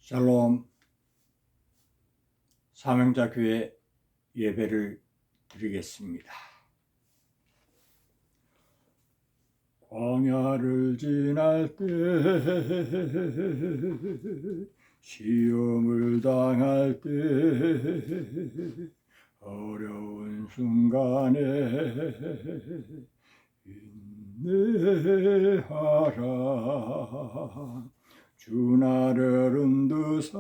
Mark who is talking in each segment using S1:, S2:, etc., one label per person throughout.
S1: 샬롬. 사명자교회 예배를 드리겠습니다. 광야를 지날 때, 시험을 당할 때, 어려운 순간에 인내하라. 주 나를 은두사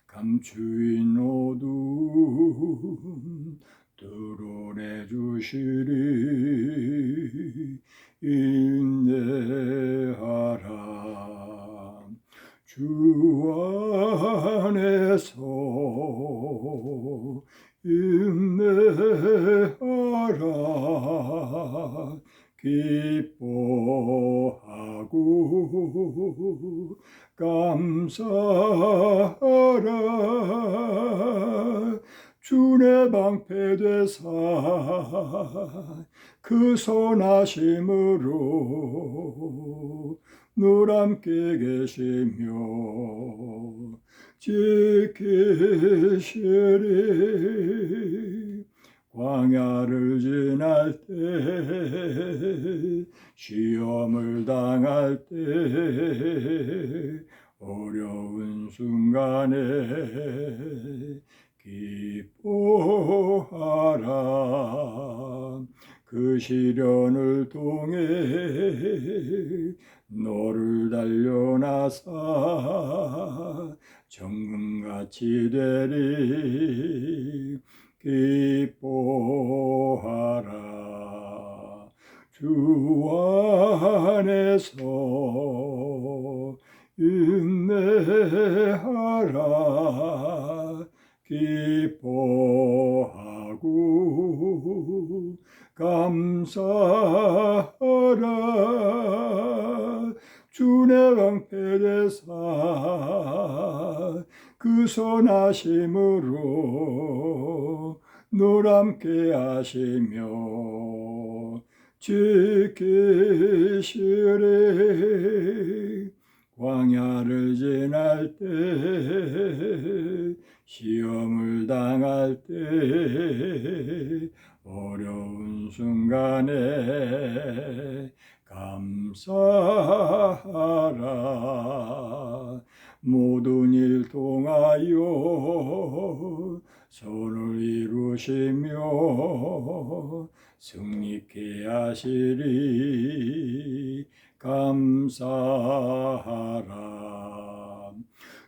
S1: 감추인 어둠 드러내 주시리. 인내하라. 주 안에서 인내하라. 기뻐하고 감사하라. 주의 방패되사 그 선하심으로 늘 함께 계시며 지키시리. 광야를 지날 때, 시험을 당할 때, 어려운 순간에 기뻐하라. 그 시련을 통해 너를 달려나사 정금같이 되리. 기뻐하라. 주 안에서 인내하라. 기뻐하고 감사하라. 주의 방패되사 그 선하심으로 늘 함께 하시며 지키시리. 광야를 지날 때, 시험을 당할 때, 어려운 순간에 감사하라. 모든 일 통하여 선을 이루시며 승리케 하시리. 감사하라.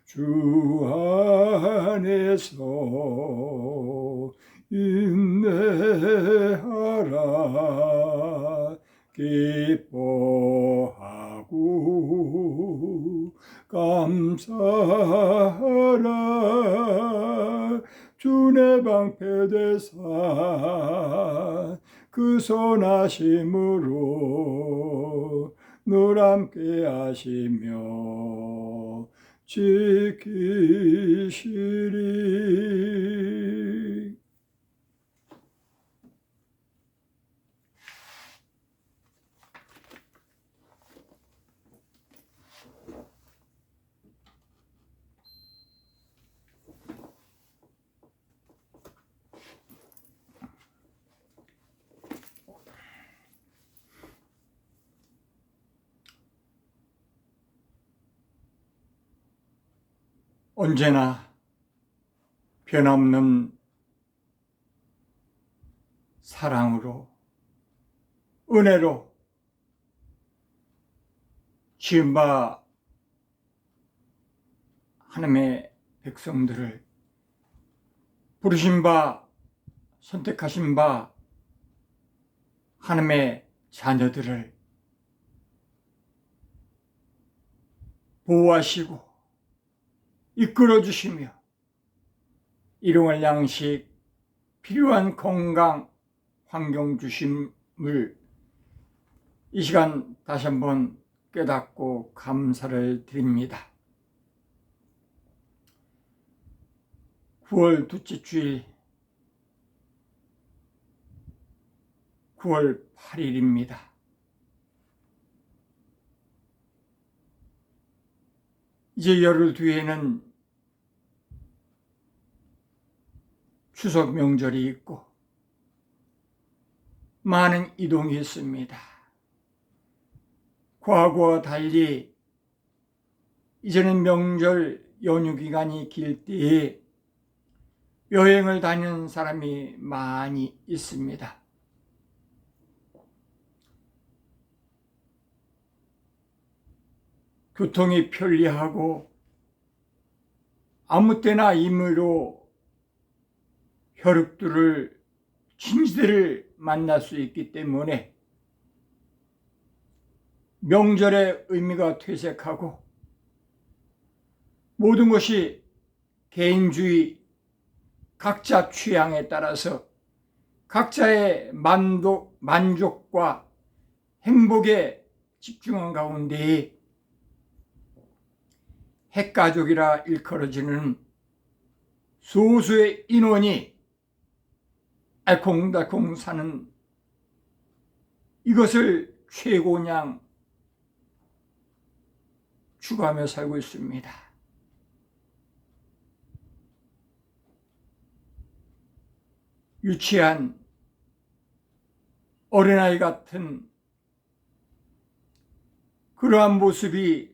S1: 주 안에서 인내하라. 기뻐하고 감사하라. 주의 방패되사 그 선하심으로 늘 함께 하시며 지키시리. 언제나 변함없는 사랑으로, 은혜로 지은 바 하나님의 백성들을, 부르신 바, 선택하신 바 하나님의 자녀들을 보호하시고 이끌어 주시며 일용할 양식, 필요한 건강, 환경 주심을 이 시간 다시 한번 깨닫고 감사를 드립니다. 9월 둘째 주일 9월 8일입니다. 이제 열흘 뒤에는 추석 명절이 있고 많은 이동이 있습니다. 과거와 달리 이제는 명절 연휴 기간이 길 때에 여행을 다니는 사람이 많이 있습니다. 교통이 편리하고 아무 때나 임의로 혈육들을 친지들을 만날 수 있기 때문에 명절의 의미가 퇴색하고 모든 것이 개인주의, 각자 취향에 따라서 각자의 만족과 행복에 집중한 가운데 핵가족이라 일컬어지는 소수의 인원이 알콩달콩 사는 이것을 최고냥 추구하며 살고 있습니다. 유치한 어린아이 같은 그러한 모습이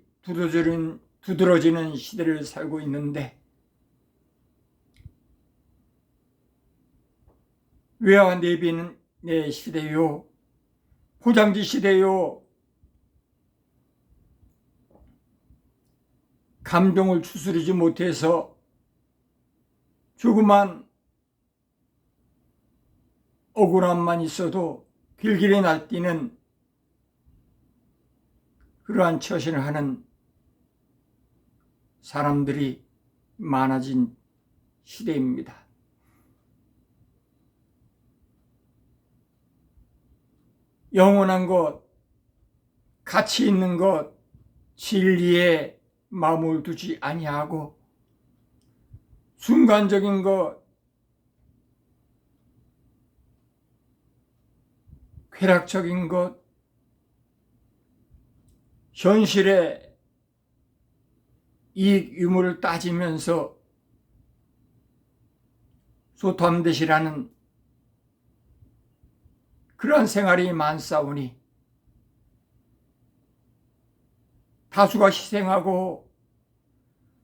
S1: 두드러지는 시대를 살고 있는데 외화 내비는 내 시대요, 포장지 시대요, 감동을 추스르지 못해서 조그만 억울함만 있어도 길길이 날뛰는 그러한 처신을 하는 사람들이 많아진 시대입니다. 영원한 것, 가치 있는 것, 진리에 마음을 두지 아니하고 순간적인 것, 쾌락적인 것, 현실의 이익 유무를 따지면서 소탐대시라는 그러한 생활이 많사오니 다수가 희생하고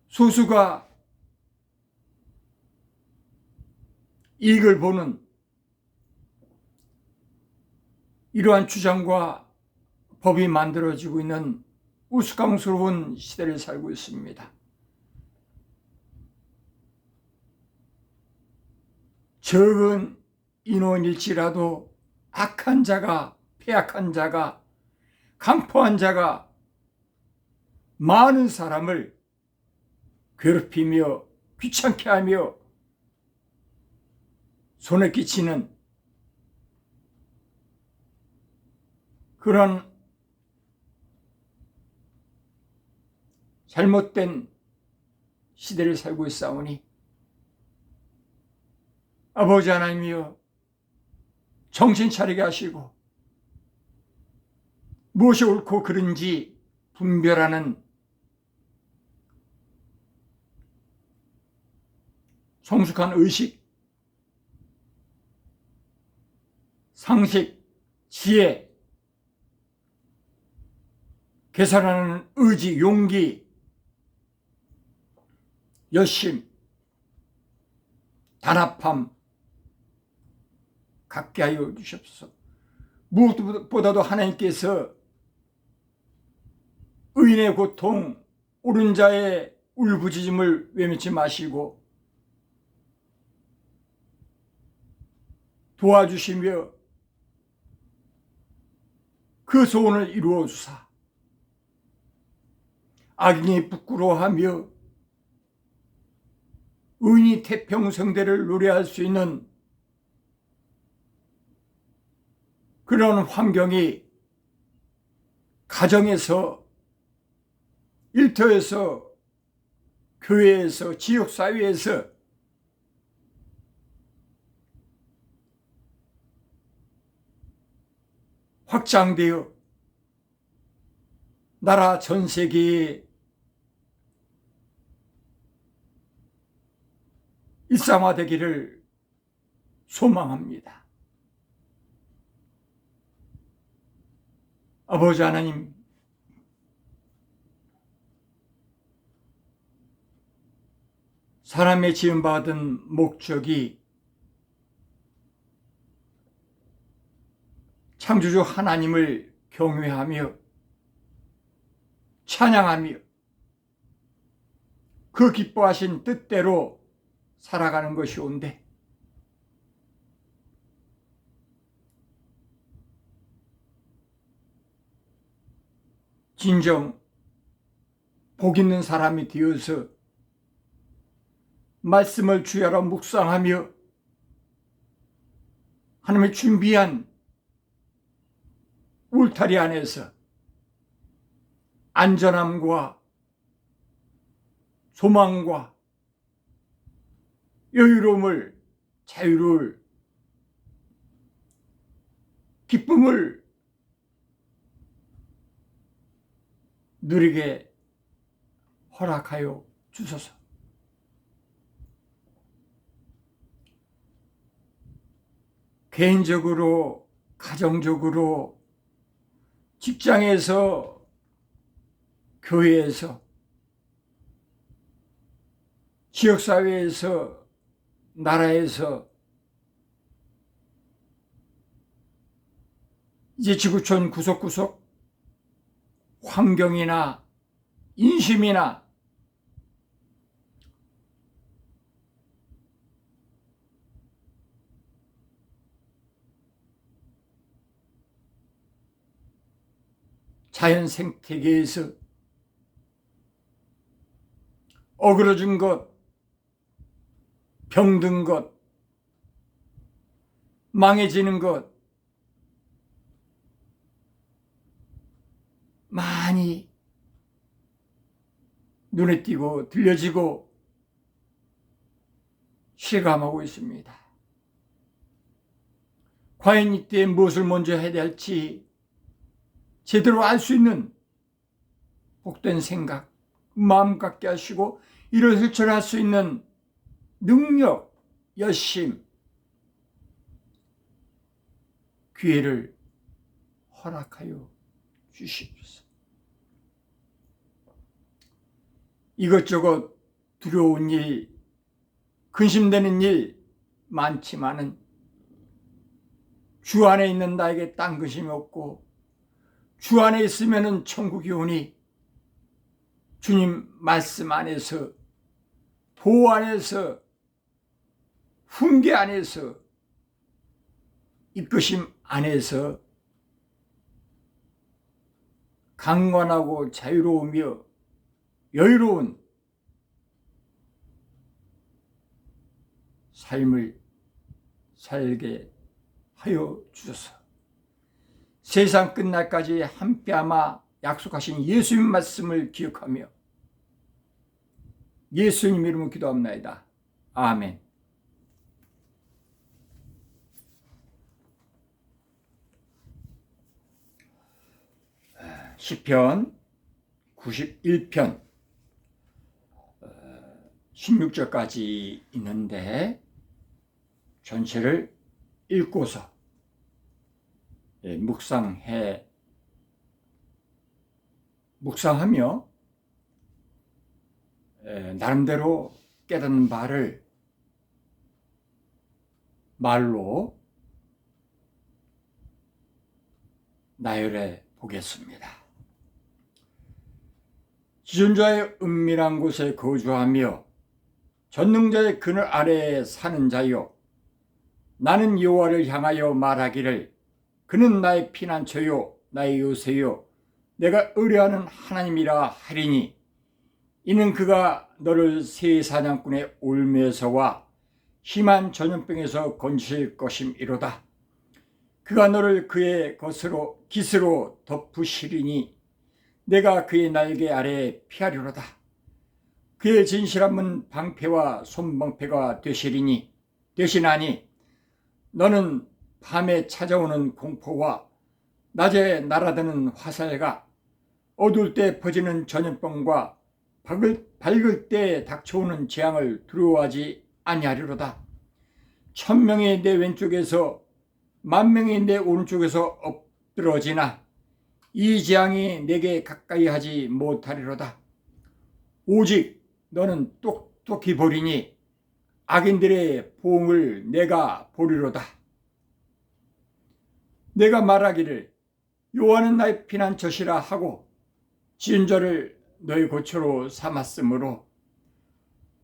S1: 소수가 이익을 보는 이러한 주장과 법이 만들어지고 있는 우스꽝스러운 시대를 살고 있습니다. 적은 인원일지라도 악한 자가, 폐악한 자가, 강포한 자가 많은 사람을 괴롭히며 귀찮게 하며 손에 끼치는 그런 잘못된 시대를 살고 있사오니 아버지 하나님이여 정신 차리게 하시고 무엇이 옳고 그른지 분별하는 성숙한 의식, 상식, 지혜, 개선하는 의지, 용기, 열심, 단합함 갖게 하여 주시옵소서. 무엇보다도 하나님께서 의인의 고통, 옳은 자의 울부짖음을 외면치 마시고 도와주시며 그 소원을 이루어 주사 악인이 부끄러워하며 의인이 태평성대를 노래할 수 있는 그런 환경이 가정에서, 일터에서, 교회에서, 지역사회에서 확장되어 나라 전 세계에 일상화되기를 소망합니다. 아버지 하나님, 사람의 지음받은 목적이 창조주 하나님을 경외하며 찬양하며 그 기뻐하신 뜻대로 살아가는 것이온데, 진정 복 있는 사람이 되어서 말씀을 주야로 묵상하며 하나님의 준비한 울타리 안에서 안전함과 소망과 여유로움을, 자유를, 기쁨을 누리게 허락하여 주소서. 개인적으로, 가정적으로, 직장에서, 교회에서, 지역사회에서, 나라에서, 이제 지구촌 구석구석 환경이나 인심이나 자연 생태계에서 어그러진 것, 병든 것, 망해지는 것 많이 눈에 띄고 들려지고 실감하고 있습니다. 과연 이때 무엇을 먼저 해야 할지 제대로 알 수 있는 복된 생각, 마음 갖게 하시고 이를 실천할 수 있는 능력, 열심, 기회를 허락하여 주시옵소서. 이것저것 두려운 일, 근심되는 일 많지만은 주 안에 있는 나에게 딴 것임이 없고 주 안에 있으면은 천국이 오니 주님 말씀 안에서, 보호 안에서, 훈계 안에서, 이끄심 안에서 강건하고 자유로우며 여유로운 삶을 살게 하여 주소서. 세상 끝날까지 함께하마 약속하신 예수님 말씀을 기억하며 예수님 이름으로 기도합나이다. 아멘. 시편 91편 16절까지 있는데 전체를 읽고서 묵상하며 나름대로 깨닫는 바를 말로 나열해 보겠습니다. 지존자의 은밀한 곳에 거주하며 전능자의 그늘 아래에 사는 자여, 나는 여호와를 향하여 말하기를 그는 나의 피난처요 나의 요새요 내가 의뢰하는 하나님이라 하리니, 이는 그가 너를 새 사냥꾼의 올매에서와 심한 전염병에서 건지실 것임이로다. 그가 너를 그의 깃으로 덮으시리니 내가 그의 날개 아래에 피하리로다. 그의 진실함은 방패와 손방패가 되시나니 너는 밤에 찾아오는 공포와 낮에 날아드는 화살과 어두울 때 퍼지는 전염병과 밝을 때 닥쳐오는 재앙을 두려워하지 아니하리로다. 1000명이 내 왼쪽에서 10,000명이 내 오른쪽에서 엎드러지나 이 재앙이 내게 가까이 하지 못하리로다. 오직 너는 똑똑히 보리니 악인들의 보응을 내가 보리로다. 내가 말하기를 여호와는 나의 피난처시라 하고 지은 저를 너의 고초로 삼았으므로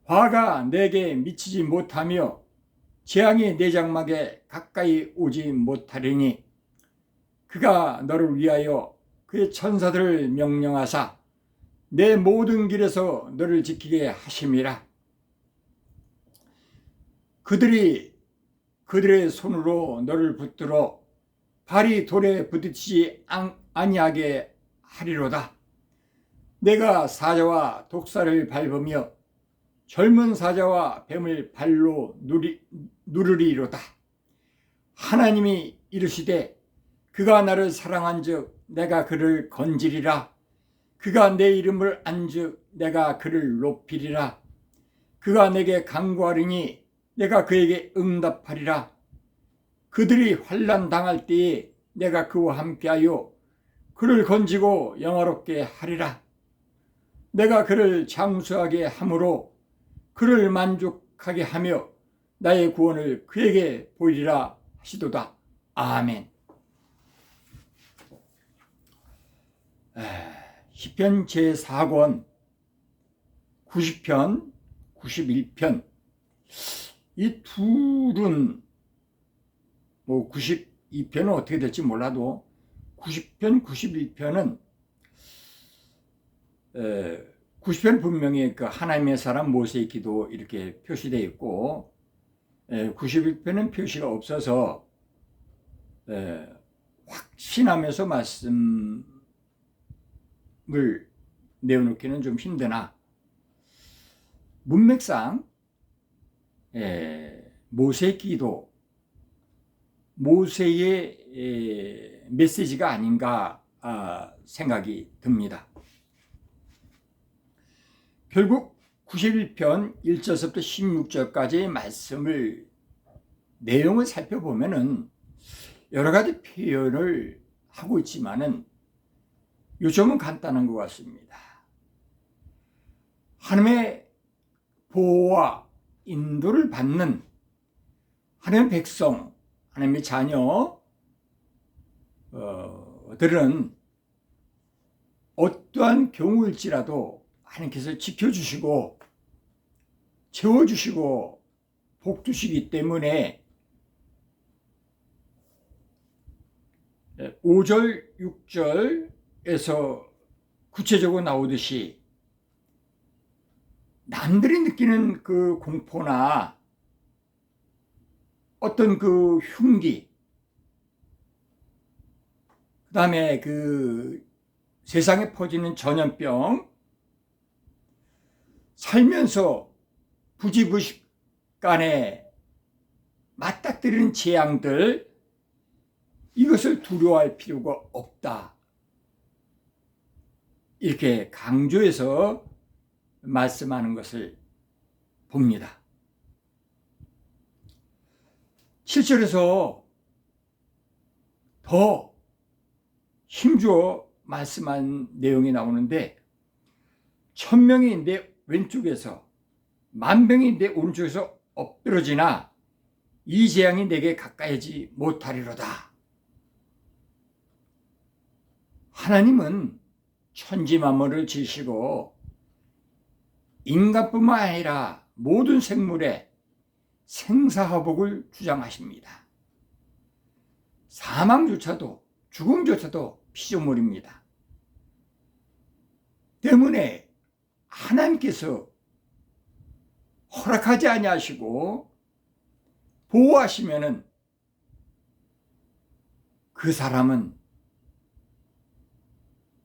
S1: 화가 내게 미치지 못하며 재앙이 내 장막에 가까이 오지 못하리니 그가 너를 위하여 그의 천사들을 명령하사 내 모든 길에서 너를 지키게 하심이라. 그들이 그들의 손으로 너를 붙들어 발이 돌에 부딪히지 아니하게 하리로다. 내가 사자와 독사를 밟으며 젊은 사자와 뱀을 발로 누르리로다. 하나님이 이르시되 그가 나를 사랑한즉 내가 그를 건지리라. 그가 내 이름을 안즉 내가 그를 높이리라. 그가 내게 간구하리니 내가 그에게 응답하리라. 그들이 환난 당할 때에 내가 그와 함께하여 그를 건지고 영화롭게 하리라. 내가 그를 장수하게 함으로 그를 만족하게 하며 나의 구원을 그에게 보이리라 하시도다. 아멘. 시편 제4권 90편 91편 이 둘은 92편은 어떻게 될지 몰라도 90편 91편은 90편은 분명히 그 하나님의 사람 모세의 기도 이렇게 표시되어 있고 91편은 표시가 없어서 확신하면서 말씀을 내어놓기는 좀 힘드나 문맥상 모세의 기도, 모세의 메시지가 아닌가 생각이 듭니다. 결국 91편 1절부터 16절까지의 말씀을 내용을 살펴보면은 여러 가지 표현을 하고 있지만은 요점은 간단한 것 같습니다. 하나님의 보호와 인도를 받는 하나님의 백성, 하나님의 자녀들은 어떠한 경우일지라도 하나님께서 지켜주시고 채워주시고 복주시기 때문에 5절, 6절에서 구체적으로 나오듯이 남들이 느끼는 그 공포나 어떤 그 흉기, 그 다음에 그 세상에 퍼지는 전염병, 살면서 부지부식간에 맞닥뜨리는 재앙들, 이것을 두려워할 필요가 없다. 이렇게 강조해서 말씀하는 것을 봅니다. 7절에서 더 힘주어 말씀한 내용이 나오는데 1000명이 내 왼쪽에서 10,000명이 내 오른쪽에서 엎드러지나 이 재앙이 내게 가까이지 못하리로다. 하나님은 천지 만물을 지으시고 인간뿐만 아니라 모든 생물에 생사화복을 주장하십니다. 사망조차도 죽음조차도 피조물입니다. 때문에 하나님께서 허락하지 아니하시고 보호하시면은 그 사람은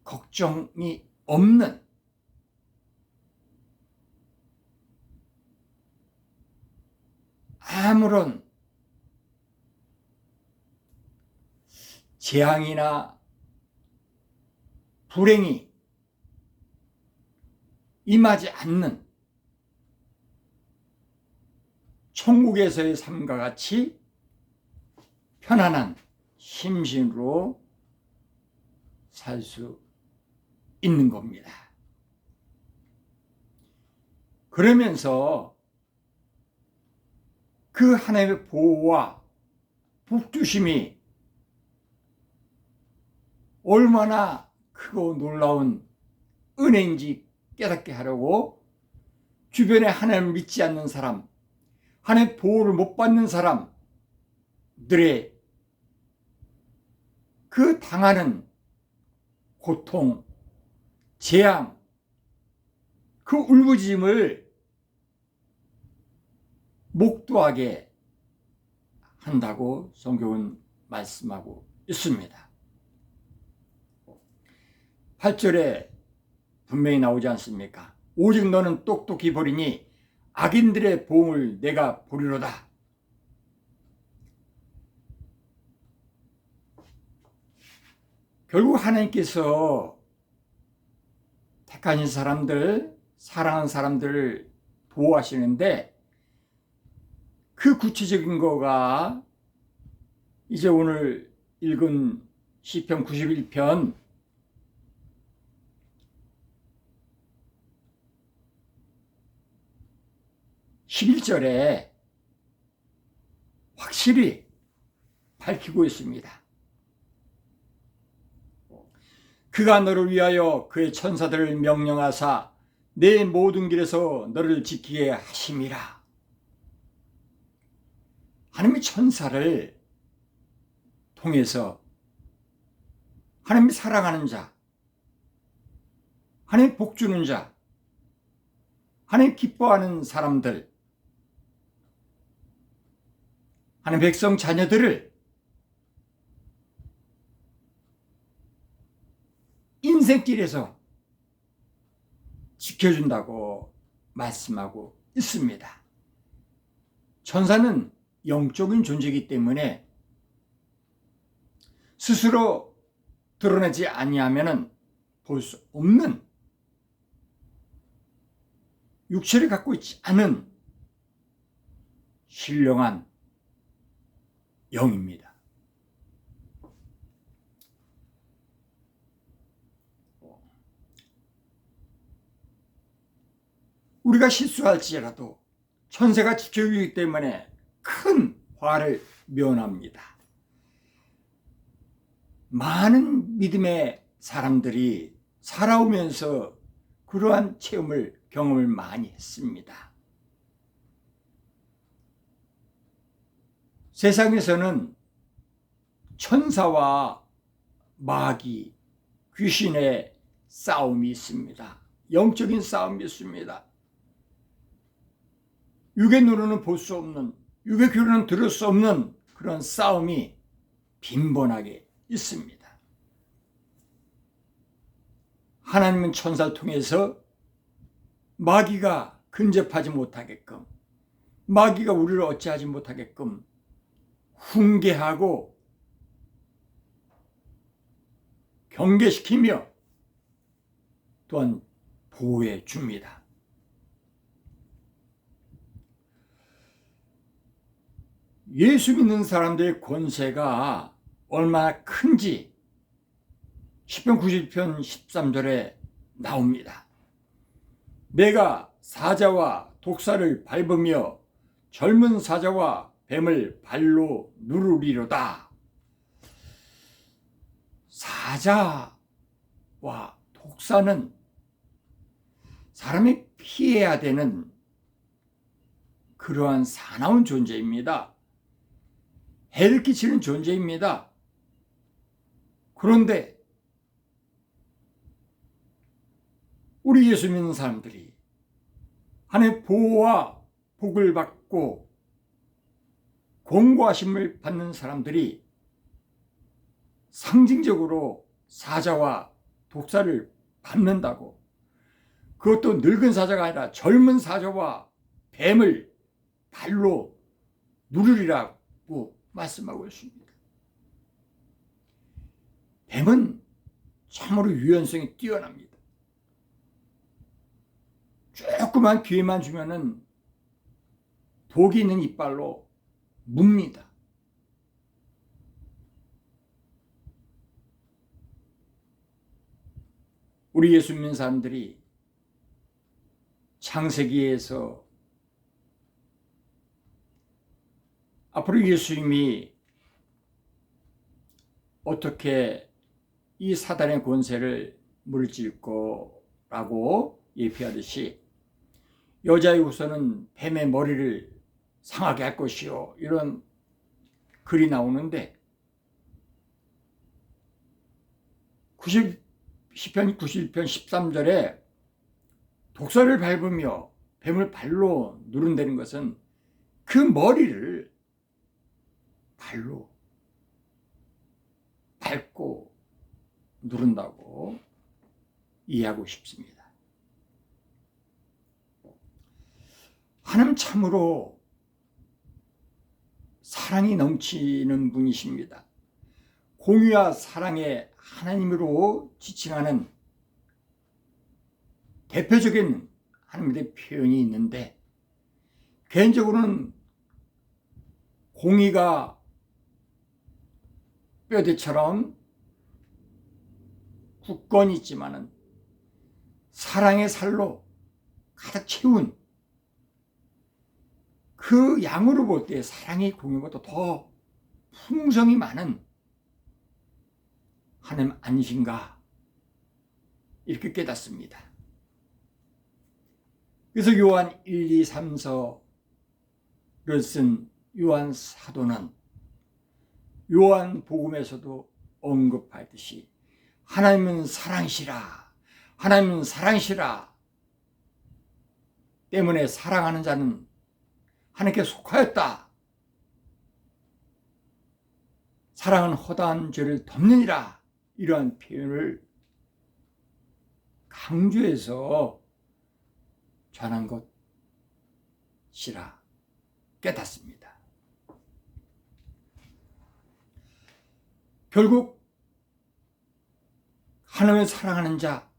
S1: 걱정이 없는 아무런 재앙이나 불행이 임하지 않는 천국에서의 삶과 같이 편안한 심신으로 살 수 있는 겁니다. 그러면서 그 하나님의 보호와 복주심이 얼마나 크고 놀라운 은혜인지 깨닫게 하려고 주변에 하나님을 믿지 않는 사람, 하나님의 보호를 못 받는 사람들의 그 당하는 고통, 재앙, 그 울부짖음을 목도하게 한다고 성경은 말씀하고 있습니다. 8절에 분명히 나오지 않습니까? 오직 너는 똑똑히 보리니 악인들의 보응을 내가 보리로다. 결국 하나님께서 택하신 사람들, 사랑하는 사람들을 보호하시는데 그 구체적인 거가 이제 오늘 읽은 시편 91편 11절에 확실히 밝히고 있습니다. 그가 너를 위하여 그의 천사들을 명령하사 내 모든 길에서 너를 지키게 하심이라. 하나님의 천사를 통해서 하나님이 사랑하는 자, 하나님 복 주는 자, 하나님 기뻐하는 사람들, 하나님 백성 자녀들을 인생길에서 지켜준다고 말씀하고 있습니다. 천사는 영적인 존재이기 때문에 스스로 드러내지 아니하면 볼 수 없는 육체를 갖고 있지 않은 신령한 영입니다. 우리가 실수할지라도 천사가 지켜주기 때문에 큰 화를 면합니다. 많은 믿음의 사람들이 살아오면서 그러한 경험을 많이 했습니다. 세상에서는 천사와 마귀, 귀신의 싸움이 있습니다. 영적인 싸움이 있습니다. 육의 눈으로는 볼 수 없는, 육의 귀로는 들을 수 없는 그런 싸움이 빈번하게 있습니다. 하나님은 천사를 통해서 마귀가 근접하지 못하게끔, 마귀가 우리를 어찌하지 못하게끔 훈계하고 경계시키며 또한 보호해 줍니다. 예수 믿는 사람들의 권세가 얼마나 큰지 시편 90편 13절에 나옵니다. 내가 사자와 독사를 밟으며 젊은 사자와 뱀을 발로 누르리로다. 사자와 독사는 사람이 피해야 되는 그러한 사나운 존재입니다. 해를 끼치는 존재입니다. 그런데 우리 예수 믿는 사람들이 하나님의 보호와 복을 받고 공고하심을 받는 사람들이 상징적으로 사자와 독사를 받는다고, 그것도 늙은 사자가 아니라 젊은 사자와 뱀을 발로 누르리라고 말씀하고 있습니다. 뱀은 참으로 유연성이 뛰어납니다. 조그만 기회만 주면은 독이 있는 이빨로 뭅니다. 우리 예수 믿는 사람들이 창세기에서 앞으로 예수님이 어떻게 이 사단의 권세를 물질 거라고 예표하듯이 여자의 후손은 뱀의 머리를 상하게 할 것이요, 이런 글이 나오는데 시편 91편 13절에 독사를 밟으며 뱀을 발로 누른다는 것은 그 머리를 발로 밟고 누른다고 이해하고 싶습니다. 하나님 참으로 사랑이 넘치는 분이십니다. 공의와 사랑의 하나님으로 지칭하는 대표적인 하나님의 표현이 있는데, 개인적으로는 공의가 뼈대처럼 굳건히 있지만은 사랑의 살로 가득 채운 그 양으로 볼 때 사랑이 공의보다 더 풍성이 많은 하나님 아니신가, 이렇게 깨닫습니다. 그래서 요한 1, 2, 3서를 쓴 요한 사도는 요한 복음에서도 언급하듯이 하나님은 사랑이시라, 하나님은 사랑이시라 때문에 사랑하는 자는 하나님께 속하였다, 사랑은 허다한 죄를 덮느니라, 이러한 표현을 강조해서 전한 것이라 깨닫습니다. 결국 하나님을 사랑하는 자,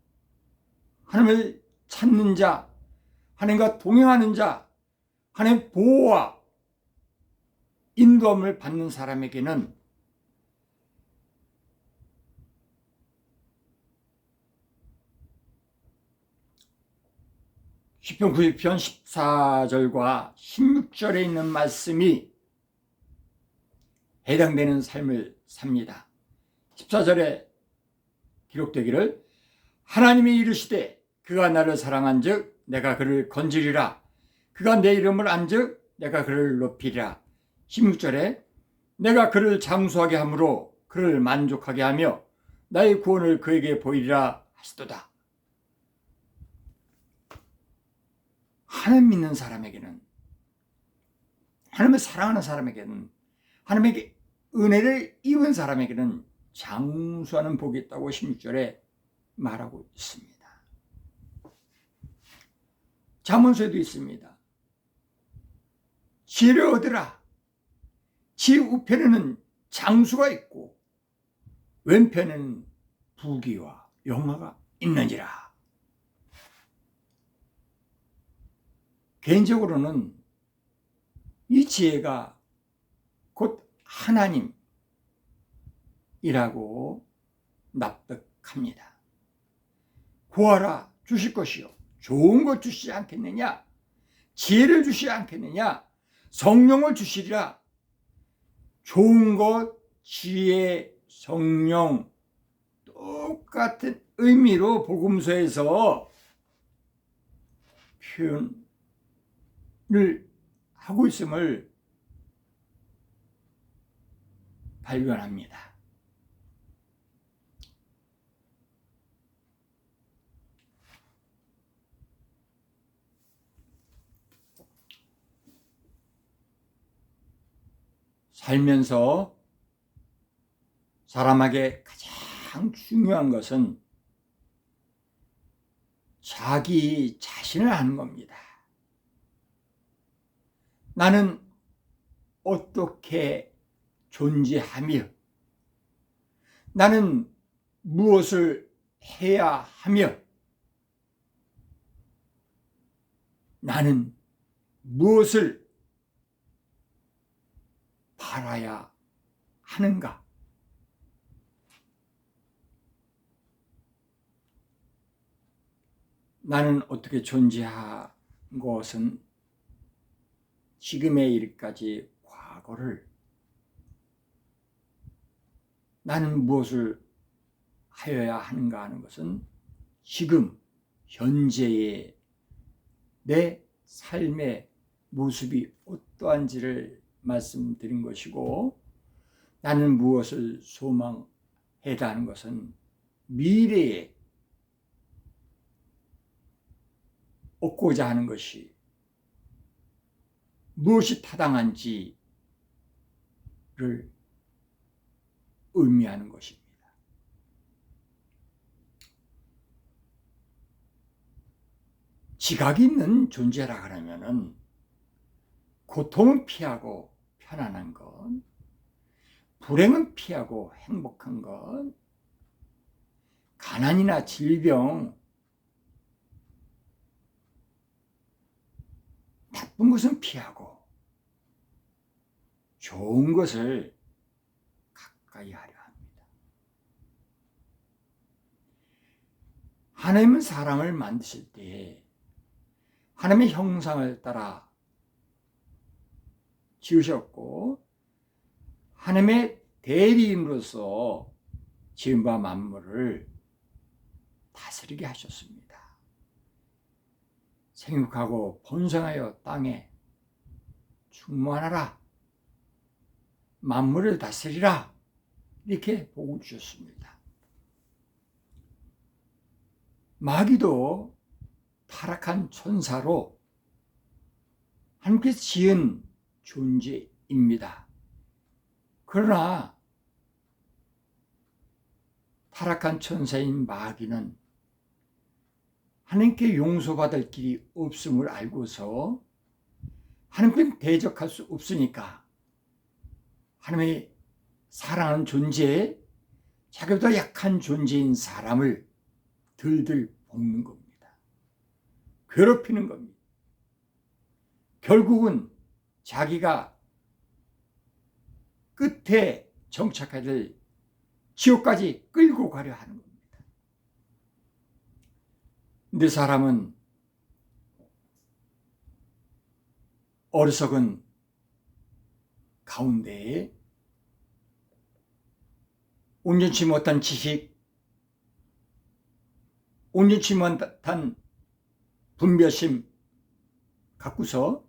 S1: 하나님을 찾는 자, 하나님과 동행하는 자, 하나님의 보호와 인도함을 받는 사람에게는 시편 90편 14절과 16절에 있는 말씀이 해당되는 삶을 삽니다. 14절에 기록되기를 하나님이 이르시되 그가 나를 사랑한즉 내가 그를 건지리라, 그가 내 이름을 안즉 내가 그를 높이리라. 16절에 내가 그를 장수하게 함으로 그를 만족하게 하며 나의 구원을 그에게 보이리라 하시도다. 하나님 믿는 사람에게는, 하나님을 사랑하는 사람에게는, 하나님에게 은혜를 입은 사람에게는 장수하는 복이 있다고 16절에 말하고 있습니다. 잠언서에도 있습니다. 지혜를 얻으라. 지혜 우편에는 장수가 있고 왼편에는 부귀와 영화가 있느니라. 개인적으로는 이 지혜가 곧 하나님이라고 납득합니다. 구하라 주실 것이요 좋은 것 주시지 않겠느냐, 지혜를 주시지 않겠느냐, 성령을 주시리라. 좋은 것, 지혜, 성령 똑같은 의미로 복음서에서 표현을 하고 있음을 발견합니다. 살면서 사람에게 가장 중요한 것은 자기 자신을 아는 겁니다. 나는 어떻게 존재하며 나는 무엇을 해야 하며 나는 무엇을 알아야 하는가? 나는 어떻게 존재한 것은 지금의 일까지 과거를 나는 무엇을 하여야 하는가 하는 것은 지금 현재의 내 삶의 모습이 어떠한지를 말씀드린 것이고, 나는 무엇을 소망해야 하는 것은 미래에 얻고자 하는 것이 무엇이 타당한지를 의미하는 것입니다. 지각이 있는 존재라 그러면은 고통은 피하고 편안한 것, 불행은 피하고 행복한 것, 가난이나 질병, 나쁜 것은 피하고 좋은 것을 가까이 하려 합니다. 하나님은 사람을 만드실 때 하나님의 형상을 따라 지으셨고, 하나님의 대리인으로서 지은 바 만물을 다스리게 하셨습니다. 생육하고 번성하여 땅에 충만하라, 만물을 다스리라, 이렇게 복을 주셨습니다. 마귀도 타락한 천사로 하나님께서 지은 존재입니다. 그러나 타락한 천사인 마귀는 하나님께 용서받을 길이 없음을 알고서 하나님께 대적할 수 없으니까 하나님의 사랑하는 존재에 자기보다 약한 존재인 사람을 들들 볶는 겁니다. 괴롭히는 겁니다. 결국은 자기가 끝에 정착해야 될 지옥까지 끌고 가려 하는 겁니다. 근데 사람은 어리석은 가운데에 온전치 못한 지식, 온전치 못한 분별심 갖고서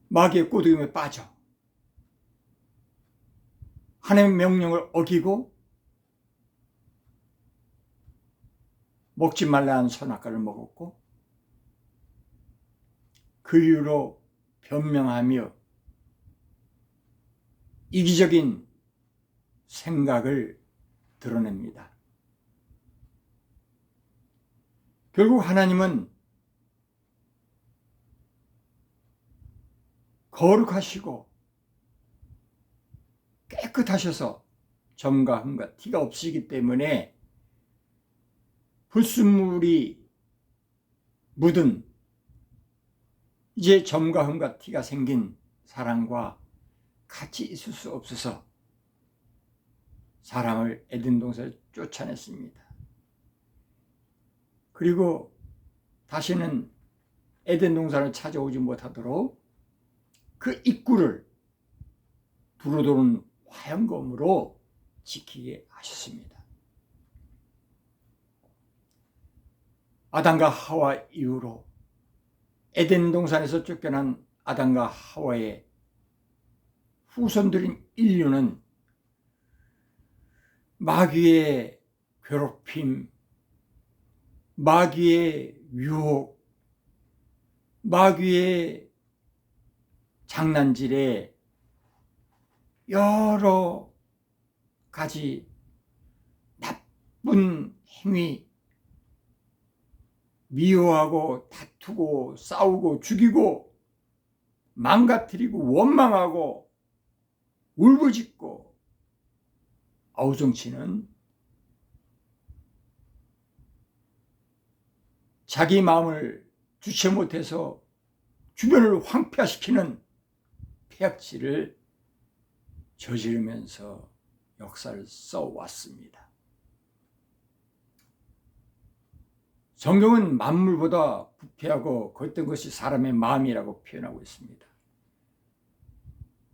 S1: 마귀의 꼬드김에 빠져 하나님의 명령을 어기고 먹지 말라는 선악과를 먹었고, 그 이후로 변명하며 이기적인 생각을 드러냅니다. 결국 하나님은 거룩하시고 깨끗하셔서 점과 흠과 티가 없으시기 때문에 불순물이 묻은 이제 점과 흠과 티가 생긴 사람과 같이 있을 수 없어서 사람을 에덴 동산에 쫓아냈습니다. 그리고 다시는 에덴 동산을 찾아오지 못하도록 그 입구를 두루도는 화형검으로 지키게 하셨습니다. 아담과 하와 이후로 에덴 동산에서 쫓겨난 아담과 하와의 후손들인 인류는 마귀의 괴롭힘, 마귀의 유혹, 마귀의 장난질에 여러 가지 나쁜 행위, 미워하고 다투고 싸우고 죽이고 망가뜨리고 원망하고 울부짖고 아우성치는 자기 마음을 주체 못해서 주변을 황폐화시키는 폐악질을 저지르면서 역사를 써왔습니다. 성경은 만물보다 부패하고 겉된 것이 사람의 마음이라고 표현하고 있습니다.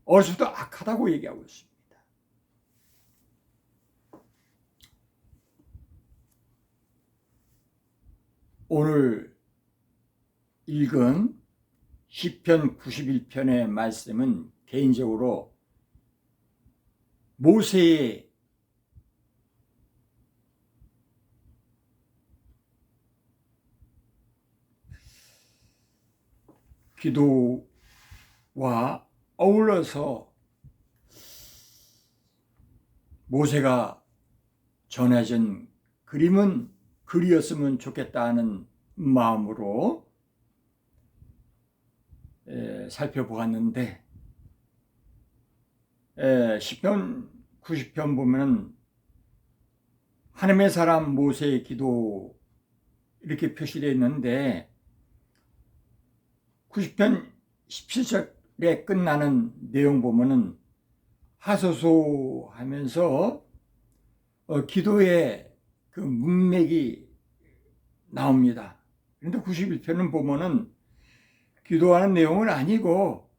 S1: 어디서도 악하다고 얘기하고 있습니다. 오늘 읽은 시편 91편의 말씀은 개인적으로 모세의 기도와 어울러서 모세가 전해진 그림은 글이었으면 좋겠다는 마음으로 살펴보았는데, 시편 90편 보면 하나님의 사람 모세의 기도 이렇게 표시되어 있는데 90편 17절에 끝나는 내용 보면은 하소서 하면서 기도의 그 문맥이 나옵니다. 그런데 91편은 보면은 기도하는 내용은 아니고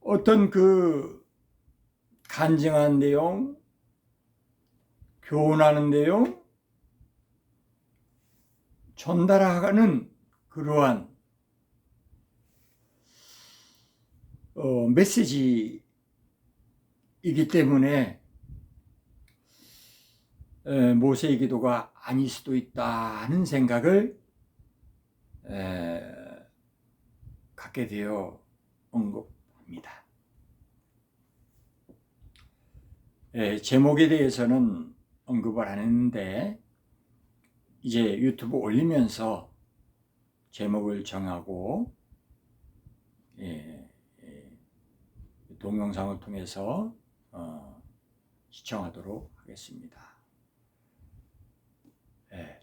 S1: 어떤 그 간증한 내용, 교훈하는 내용, 전달하는 그러한 메시지이기 때문에 모세의 기도가 아닐 수도 있다는 생각을 갖게 되어 언급합니다. 제목에 대해서는 언급을 안 했는데 이제 유튜브 올리면서 제목을 정하고 동영상을 통해서 시청하도록 하겠습니다.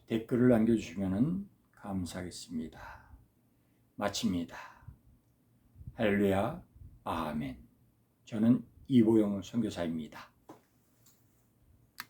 S1: 댓글을 남겨주시면 감사하겠습니다. 마칩니다. 할렐루야, 아멘. 저는 이보영 선교사입니다.